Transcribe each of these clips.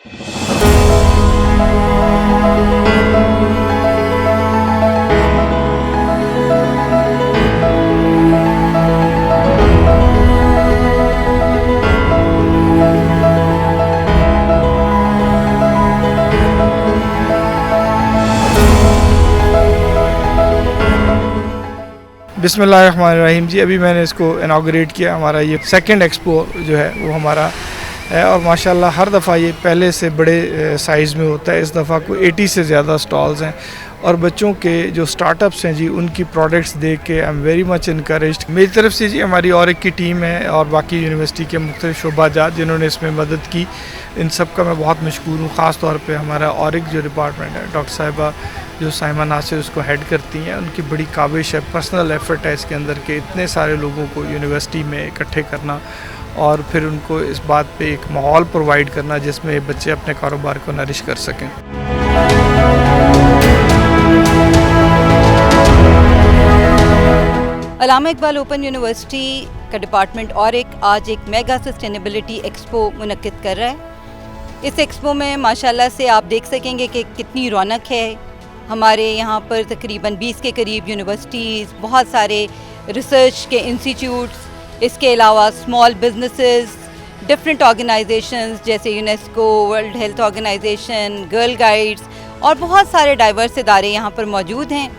बिस्मिल्लाहिर्रहमानिर्रहीम जी, अभी मैंने इसको इनाग्रेट किया। हमारा ये सेकंड एक्सपो जो है वो हमारा है और माशाल्लाह हर दफ़ा ये पहले से बड़े साइज़ में होता है। इस दफ़ा को 80 से ज़्यादा स्टॉल्स हैं और बच्चों के जो स्टार्टअप्स हैं जी उनकी प्रोडक्ट्स देख के I am very much encouraged. मेरी तरफ से जी हमारी और एक की टीम है और बाकी यूनिवर्सिटी के मुख्तलिफ शोबाजात जिन्होंने इसमें मदद की, इन सब का मैं बहुत मशकूर हूँ। ख़ास तौर पे हमारा और एक जो डिपार्टमेंट है डॉक्टर साहिबा जो साइमा नासिर उसको हेड करती हैं, उनकी बड़ी काबिश है, पर्सनल एफर्ट है इसके अंदर के इतने सारे लोगों को यूनिवर्सिटी में इकट्ठे करना और फिर उनको इस बात पे एक माहौल प्रोवाइड करना जिसमें बच्चे अपने कारोबार को नरिश कर सकें। अल्लामा इकबाल ओपन यूनिवर्सिटी का डिपार्टमेंट और आज एक मेगा सस्टेनेबिलिटी एक्सपो मुनक्किद कर रहा है। इस एक्सपो में माशाल्लाह से आप देख सकेंगे कि कितनी रौनक है। हमारे यहाँ पर तकरीबन 20 के करीब यूनिवर्सिटीज़, बहुत सारे रिसर्च के इंस्टीट्यूट्स, इसके अलावा स्मॉल बिजनेसेस, डिफरेंट ऑर्गेनाइजेशंस जैसे UNESCO, world health organisation, girl guides और बहुत सारे डाइवर्स इदारे यहाँ पर मौजूद हैं।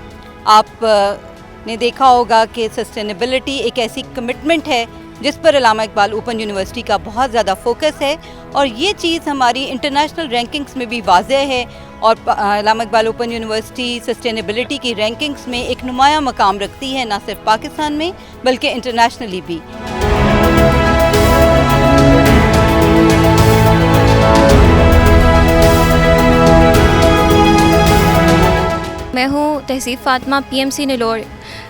आप ने देखा होगा कि सस्टेनेबिलिटी एक ऐसी कमिटमेंट है जिस पर अल्लामा इकबाल ओपन यूनिवर्सिटी का बहुत ज़्यादा फोकस है और ये चीज़ हमारी इंटरनेशनल रैंकिंग्स में भी वाज़ेह है और अल्लामा इकबाल ओपन यूनिवर्सिटी सस्टेनेबिलिटी की रैंकिंग्स में एक नुमाया मकाम रखती है, ना सिर्फ पाकिस्तान में बल्कि इंटरनेशनली भी। मैं हूँ तहसीब फातिमा, पीएमसी नेलोर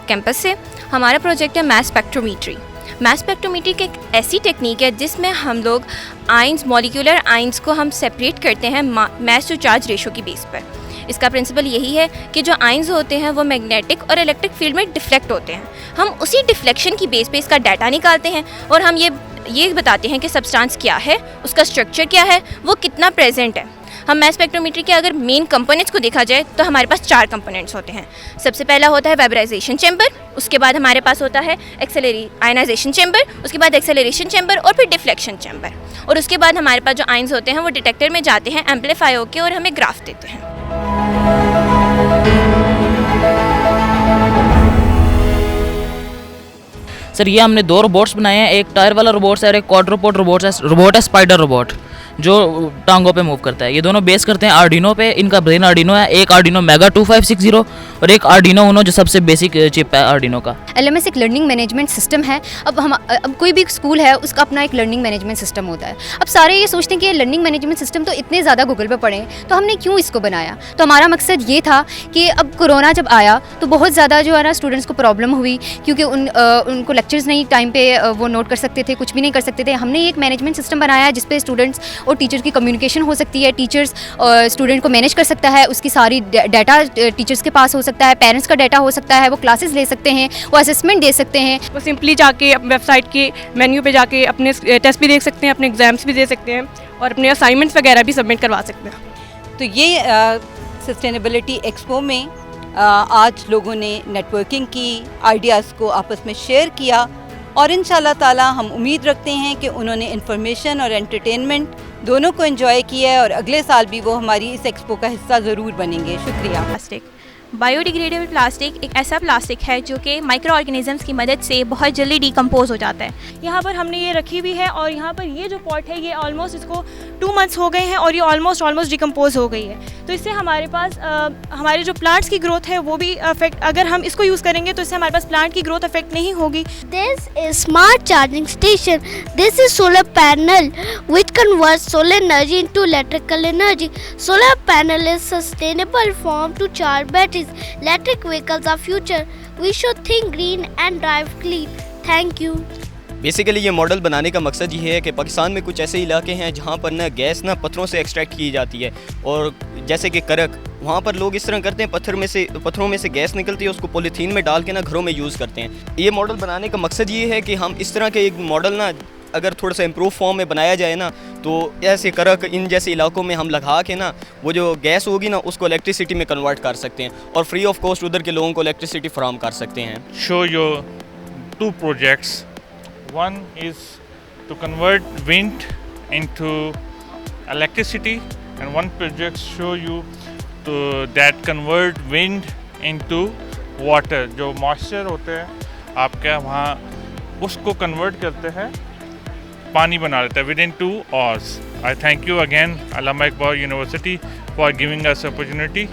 कैंपस से। हमारा प्रोजेक्ट है मास स्पेक्ट्रोमीट्री। मास स्पेक्ट्रोमीट्री की एक ऐसी टेक्निक है जिसमें हम लोग आइंस, मॉलिक्यूलर आइंस को हम सेपरेट करते हैं मास टू चार्ज रेशो की बेस पर। इसका प्रिंसिपल यही है कि जो आइंस होते हैं वो मैग्नेटिक और इलेक्ट्रिक फील्ड में डिफ्लेक्ट होते हैं। हम उसी डिफ्लेक्शन की बेस पे इसका डाटा निकालते हैं और हम ये बताते हैं कि सब्सटेंस क्या है, उसका स्ट्रक्चर क्या है, वो कितना प्रेजेंट है। हम मास स्पेक्ट्रोमीट्री के अगर मेन कंपोनेंट्स को देखा जाए तो हमारे पास 4 कंपोनेंट्स होते हैं। सबसे पहला होता है वेपराइजेशन चैम्बर, उसके बाद हमारे पास होता है आयनाइजेशन चैम्बर, उसके बाद एक्सेलरेशन चैम्बर और फिर डिफ्लेक्शन चैम्बर। और उसके बाद हमारे पास जो आइंस होते हैं वो डिटेक्टर में जाते हैं, एम्पलीफाई होकर और हमें ग्राफ देते हैं। सर ये हमने 2 रोबोट्स बनाए हैं, एक टायर वाला रोबोट है और एक क्वाड्रोपोड रोबोट है स्पाइडर रोबोट जो टांगों पे मूव करता है। ये दोनों बेस करते हैं आर्डिनो पे। इनका ब्रेन आर्डिनो है, एक आर्डिनो मेगा 2560 और एक आर्डिनो उनो जो सबसे बेसिक चिप है आर्डिनो का। LMS एक लर्निंग मैनेजमेंट सिस्टम है। अब कोई भी स्कूल है उसका अपना एक लर्निंग मैनेजमेंट सिस्टम होता है। अब सारे ये सोचते हैं कि लर्निंग मैनेजमेंट सिस्टम तो इतने ज़्यादा गूगल पे पढ़े तो हमने क्यों इसको बनाया। तो हमारा मकसद ये था कि अब कोरोना जब आया तो बहुत ज़्यादा जो है ना स्टूडेंट्स को प्रॉब्लम हुई क्योंकि उनको लेक्चर्स नहीं टाइम पे वो नोट कर सकते थे, कुछ भी नहीं कर सकते थे। हमने एक मैनेजमेंट सिस्टम बनाया जिस पे स्टूडेंट्स और टीचर की कम्युनिकेशन हो सकती है, टीचर्स स्टूडेंट को मैनेज कर सकता है, उसकी सारी डाटा टीचर्स के पास हो सकता है, पेरेंट्स का डाटा हो सकता है, वो क्लासेस ले सकते हैं, वो असेसमेंट दे सकते हैं। वो सिंपली जाके वेबसाइट के मेन्यू पे जाके अपने टेस्ट भी देख सकते हैं, अपने एग्जाम्स भी दे सकते हैं और अपने असाइनमेंट्स वगैरह भी सबमिट करवा सकते हैं। तो ये सस्टेनेबिलिटी एक्सपो में आज लोगों ने नेटवर्किंग की, आइडियाज़ को आपस में शेयर किया और इंशाल्लाह ताला हम उम्मीद रखते हैं कि उन्होंने इन्फॉर्मेशन और एंटरटेनमेंट दोनों को एंजॉय किया है और अगले साल भी वो हमारी इस एक्सपो का हिस्सा ज़रूर बनेंगे। शुक्रिया। प्लास्टिक, बायोडिग्रेडेबल प्लास्टिक एक ऐसा प्लास्टिक है जो कि माइक्रो ऑर्गेनिजम्स की मदद से बहुत जल्दी डिकम्पोज हो जाता है। यहाँ पर हमने ये रखी हुई है और यहाँ पर ये जो पॉट है ये ऑलमोस्ट इसको 2 मंथ्स हो गए हैं और ये ऑलमोस्ट डिकम्पोज हो गई है। तो इससे हमारे पास हमारे जो प्लांट्स की ग्रोथ है वो भी अफेक्ट, अगर हम इसको यूज़ करेंगे तो इससे हमारे पास प्लांट की ग्रोथ अफेक्ट नहीं होगी। This is smart charging station. This is solar panel which converts solar energy into electrical energy. Solar panel is sustainable form to charge batteries. Electric vehicles are future. We should think green and drive clean. Thank you. Basically ये model बनाने का मकसद ये है कि पाकिस्तान में कुछ ऐसे इलाके हैं जहाँ पर ना गैस ना पत्थरों से एक्सट्रैक्ट की जाती है और जैसे कि करक, वहाँ पर लोग इस तरह करते हैं, पत्थरों में से गैस निकलती है, उसको पॉलीथीन में डाल के ना घरों में यूज़ करते हैं। ये मॉडल बनाने का मकसद ये है कि हम इस तरह के एक मॉडल ना अगर थोड़ा सा इम्प्रूव फॉर्म में बनाया जाए ना, तो ऐसे करक इन जैसे इलाकों में हम लगा के ना वो जो गैस होगी ना उसको इलेक्ट्रिसिटी में कन्वर्ट कर सकते हैं और फ्री ऑफ कॉस्ट उधर के लोगों को इलेक्ट्रिसिटी फराहम कर सकते हैं। Show your 2 projects. One is to convert wind into electricity, and one project show you to that convert wind into water. जो मॉइस्चर होते हैं आपके वहाँ उसको कन्वर्ट करते हैं, पानी बना लेते हैं within 2 hours. I thank you again Allama Iqbal University for giving us opportunity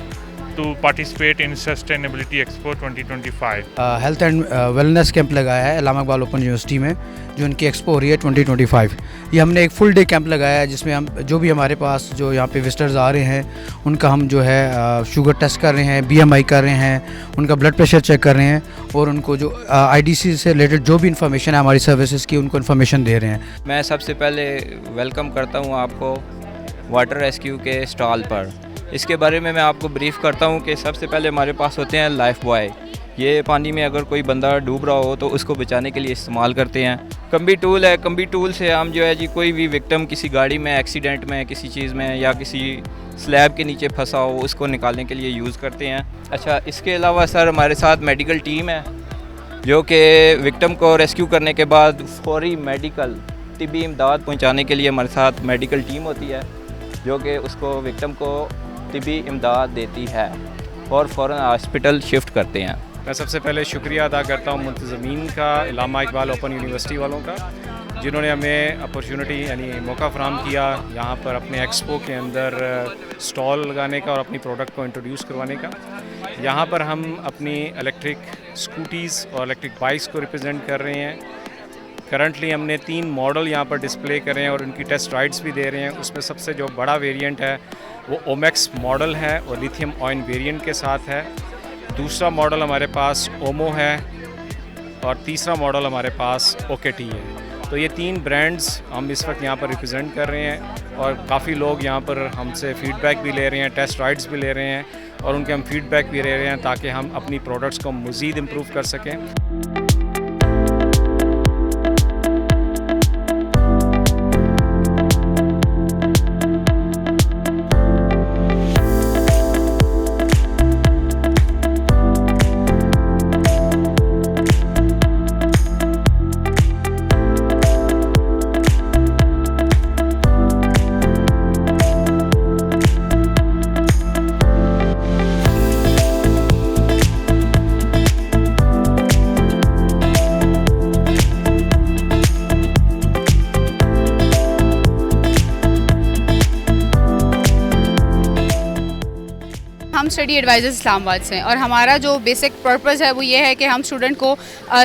to participate in Sustainability Expo 2025. Health and wellness camp लगाया है अल्लामा इकबाल ओपन यूनिवर्सिटी में, जो उनकी एक्सपो हो रही है 2025। ये हमने एक फुल डे कैंप लगाया है जिसमें हम जो भी हमारे पास जो यहाँ पे विजिटर्स आ रहे हैं उनका हम जो है शुगर टेस्ट कर रहे हैं, BMI कर रहे हैं, उनका ब्लड प्रेशर चेक कर रहे हैं और उनको जो IDC से रिलेटेड जो भी इन्फॉर्मेशन है हमारी सर्विसेज की उनको इन्फॉर्मेशन दे रहे हैं। मैं सबसे पहले वेलकम करता हूँ आपको वाटर रेस्क्यू के स्टॉल पर। इसके बारे में मैं आपको ब्रीफ करता हूँ कि सबसे पहले हमारे पास होते हैं लाइफ बॉय। ये पानी में अगर कोई बंदा डूब रहा हो तो उसको बचाने के लिए इस्तेमाल करते हैं। कंबी टूल है, कंबी टूल से हम जो है जी कोई भी विक्टिम किसी गाड़ी में एक्सीडेंट में किसी चीज़ में या किसी स्लैब के नीचे फंसा हो उसको निकालने के लिए यूज़ करते हैं। अच्छा, इसके अलावा सर हमारे साथ मेडिकल टीम है जो कि विक्टिम को रेस्क्यू करने के बाद फौरी मेडिकल तिब्बी इमदाद पहुँचाने के लिए हमारे साथ मेडिकल टीम होती है जो कि उसको विक्टिम को तिब्बी इमदाद देती है और फ़ौरन हॉस्पिटल शिफ्ट करते हैं। मैं सबसे पहले शुक्रिया अदा करता हूँ मुंतज़मीन का, अल्लामा इकबाल ओपन यूनिवर्सिटी वालों का, जिन्होंने हमें अपॉर्चुनिटी यानी मौका फ़राहम किया यहाँ पर अपने एक्सपो के अंदर स्टॉल लगाने का और अपनी प्रोडक्ट को इंट्रोड्यूस करवाने का। यहाँ पर हम अपनी इलेक्ट्रिक स्कूटीज़ और इलेक्ट्रिक बाइक्स को रिप्रेजेंट कर रहे हैं। करंटली हमने 3 मॉडल यहाँ पर डिस्प्ले कर रहे हैं और उनकी टेस्ट राइड्स भी दे रहे हैं। उसमें सबसे जो बड़ा वेरिएंट है वो ओमेक्स मॉडल है और लिथियम आयन वेरिएंट के साथ है। दूसरा मॉडल हमारे पास ओमो है और तीसरा मॉडल हमारे पास OKT है। तो ये 3 ब्रांड्स हम इस वक्त यहाँ पर रिप्रेजेंट कर रहे हैं और काफ़ी लोग यहाँ पर हमसे फ़ीडबैक भी ले रहे हैं, टेस्ट राइड्स भी ले रहे हैं और उनके हम फ़ीडबैक भी ले रहे हैं ताकि हम अपनी प्रोडक्ट्स को मज़ीद इम्प्रूव कर सकें। हम स्टडी एडवाइज़र्स इस्लामाबाद से हैं और हमारा जो बेसिक पर्पस है वो ये है कि हम स्टूडेंट को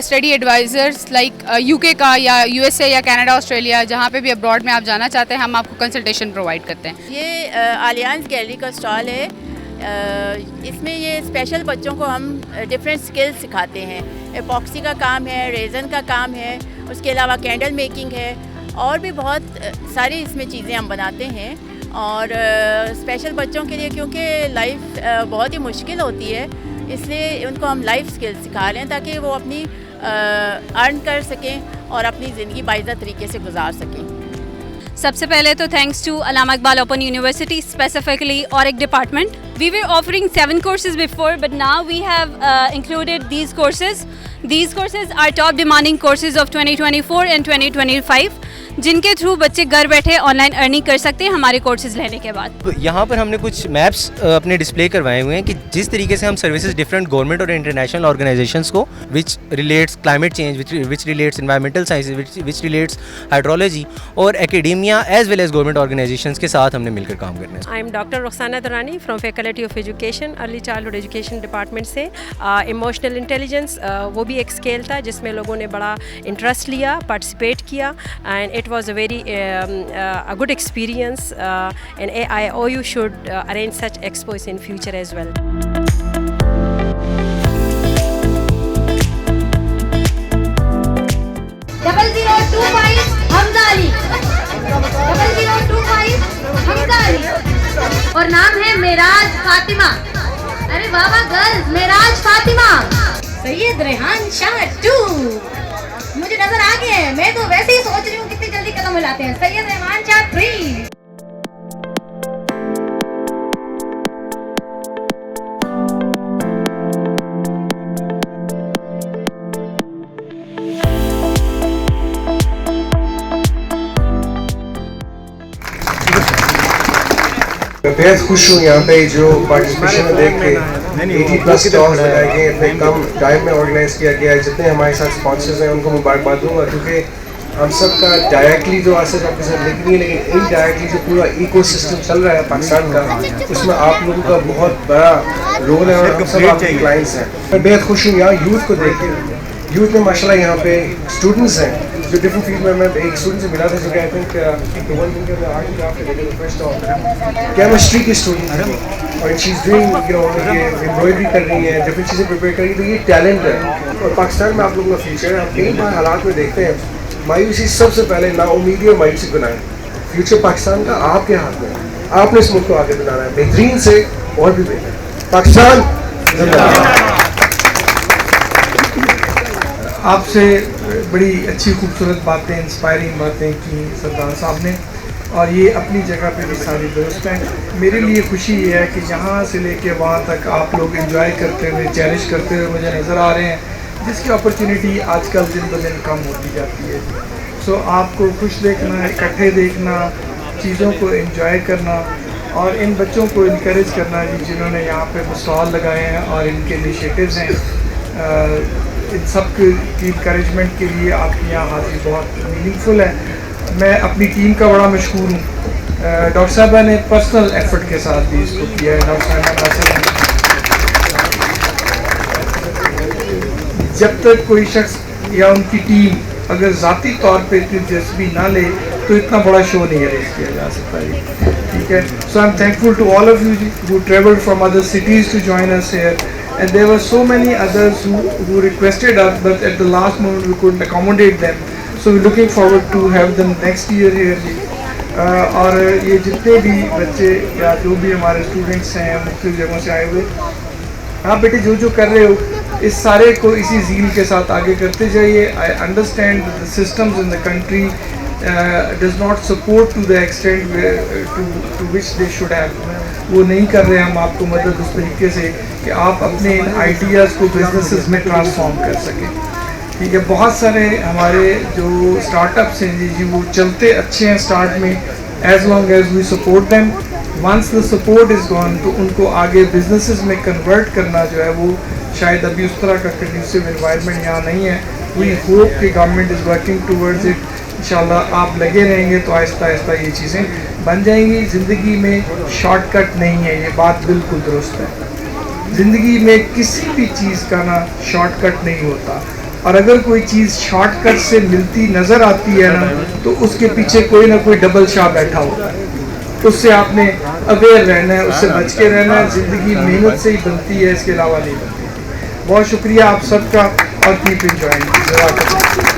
स्टडी एडवाइज़र्स लाइक UK का या USA या कनाडा, ऑस्ट्रेलिया, जहाँ पे भी अब्रॉड में आप जाना चाहते हैं, हम आपको कंसल्टेशन प्रोवाइड करते हैं। ये आलियांस गैलरी का स्टॉल है। इसमें ये स्पेशल बच्चों को हम डिफरेंट स्किल्स सिखाते हैं। एपॉक्सी का काम है, रेज़न का काम है, उसके अलावा कैंडल मेकिंग है और भी बहुत सारी इसमें चीज़ें हम बनाते हैं। और स्पेशल बच्चों के लिए क्योंकि लाइफ बहुत ही मुश्किल होती है, इसलिए उनको हम लाइफ स्किल्स सिखा रहे हैं ताकि वो अपनी अर्न कर सकें और अपनी ज़िंदगी बाइज़्ज़त तरीके से गुजार सकें। सबसे पहले तो thanks to Allama Iqbal open university, specifically ORIC department. We were offering 7 courses before, but now we have included these courses. These courses are top demanding courses of 2024 and 2025, जिनके थ्रू बच्चे घर बैठे ऑनलाइन अर्निंग कर सकते हैं हमारे कोर्सेज लेने के बाद। तो यहाँ पर हमने कुछ मैप्स अपने डिस्प्ले करवाए हुए हैं कि जिस तरीके से हम सर्विसेज डिफरेंट गवर्नमेंट और इंटरनेशनल ऑर्गेनाइजेशंस को which relates climate change, which relates environmental sciences, which relates hydrology और academia as well as government organisations के साथ हमने मिलकर काम करना है। I am doctor Rukhsana Durrani from faculty of education, early childhood education department से। इमोशनल इंटेलिजेंस वो भी एक स्केल था जिसमें लोगों ने बड़ा इंटरेस्ट लिया, पार्टिसिपेट किया and it was a very a good experience and AIOU should arrange such expos in future as well. Double 025 Hamza Ali, 0025 Hamza Ali और नाम है मेराज फातिमा। अरे बाबा गर्ल्स, मेराज फातिमा। सैयद रेहान शाह 2 मुझे नजर आ गए हैं। मैं तो वैसे ही सोच रही हूँ कितनी बुलाते हैं सैयद रहमान शाह 3। मैं बेहद खुश हूँ यहाँ पे जो पार्टिसिपेशन में देख के 80+ स्टॉल्स लगाए गए, इतने कम टाइम में ऑर्गेनाइज किया गया है। जितने हमारे साथ स्पॉन्सर्स हैं उनको मुबारकबाद दूंगा, क्योंकि हम सब का डायरेक्टली जो आज आपके साथ लिंक नहीं है, लेकिन इनडायरेक्टली जो पूरा इकोसिस्टम चल रहा है पाकिस्तान का, उसमें आप लोगों का बहुत बड़ा रोल है और हम सब आपके क्लाइंट्स हैं। मैं बेहद खुश हूँ यहाँ यूथ को देख के। यूथ में माशाल्लाह यहाँ पे स्टूडेंट्स हैं जो डिफरेंट फील्ड में, मैं एक स्टूडेंट से मिला था जो आई थिंक केमिस्ट्री की स्टूडेंट है और शी इज़ डूइंग एम्ब्रॉयडरी कर रही है, डिफरेंट चीज़ें प्रिपेयर कर रही है। तो ये टैलेंट है और पाकिस्तान में आप लोगों का फ्यूचर है। आप कई बार हालात में देखते हैं मायूसी सबसे पहले नाउमीदी और मायूसी बनाए। फ्यूचर पाकिस्तान का आपके हाथ में है, आपने इस मुल्क को आगे बनाना है बेहतरीन से और भी बेहतर। पाकिस्तान जिंदाबाद। आपसे बड़ी अच्छी खूबसूरत बातें, इंस्पायरिंग बातें की सरदार साहब ने, और ये अपनी जगह पे भी सारी दुरुस्त हैं। मेरे लिए खुशी ये है कि यहाँ से लेके वहाँ तक आप लोग एंजॉय करते हुए, चेरिश करते हुए मुझे नज़र आ रहे हैं, जिसकी अपॉर्चुनिटी आजकल दिन ब दिन कम होती जाती है। सो आपको खुश देखना, इकट्ठे देखना, चीज़ों को एंजॉय करना और इन बच्चों को इनकरेज करना जिन्होंने यहाँ पे स्टॉल लगाए हैं और इनके इनिशिएटिव्स हैं, इन सब की इंकरेजमेंट के लिए आपकी यहाँ हाजिरी बहुत मीनिंगफुल है। मैं अपनी टीम का बड़ा मशहूर हूँ। डॉक्टर साहबा ने पर्सनल एफर्ट के साथ भी इसको किया है। डॉक्टर साहब जब तक कोई शख्स या उनकी टीम अगर ज़ाती तौर पे इतनी दिलचस्पी ना ले तो इतना बड़ा शो नहीं अरेंज किया जा सकता है। ठीक है, so I am thankful to all of you who traveled from other cities to join us here, and there were so many others who requested us, but at the last moment we couldn't accommodate them, so we're looking forward to have them next year here। और ये जितने भी बच्चे या जो भी हमारे students हैं मुख्तलिफ जगहों से आए हुए, आप बेटे जो कर रहे हो इस सारे को इसी ज़ील के साथ आगे करते जाइए। I understand the systems in the country does not support to the extent to which they should have, वो नहीं कर रहे हम आपको मदद उस तरीके से कि आप अपने इन आइडियाज़ को बिजनेसेस में ट्रांसफॉर्म कर सकें। ठीक है, बहुत सारे हमारे जो स्टार्टअप्स हैं जी वो चलते अच्छे हैं स्टार्ट में, as long as we support them. Once the support is gone तो उनको आगे बिजनेसेस में कन्वर्ट करना जो है वो शायद अभी उस तरह का कंड्यूसिव एनवायरनमेंट यहाँ नहीं है। वी होप कि government is working towards it. इंशाल्लाह आप लगे रहेंगे तो आहिस्ता आहिस्ता ये चीज़ें बन जाएंगी। ज़िंदगी में शॉर्टकट नहीं है, ये बात बिल्कुल दुरुस्त है। ज़िंदगी में किसी भी चीज़ का ना शॉर्टकट नहीं होता, और अगर कोई चीज़ शॉर्टकट से मिलती नज़र आती है ना तो उसके पीछे कोई ना कोई डबल शाह बैठा होता है। उससे आपने अवेयर रहना है, उससे बच के रहना है। ज़िंदगी मेहनत से ही बनती है, इसके अलावा नहीं बनती। बहुत शुक्रिया आप सबका और कीप एंजॉयिंग।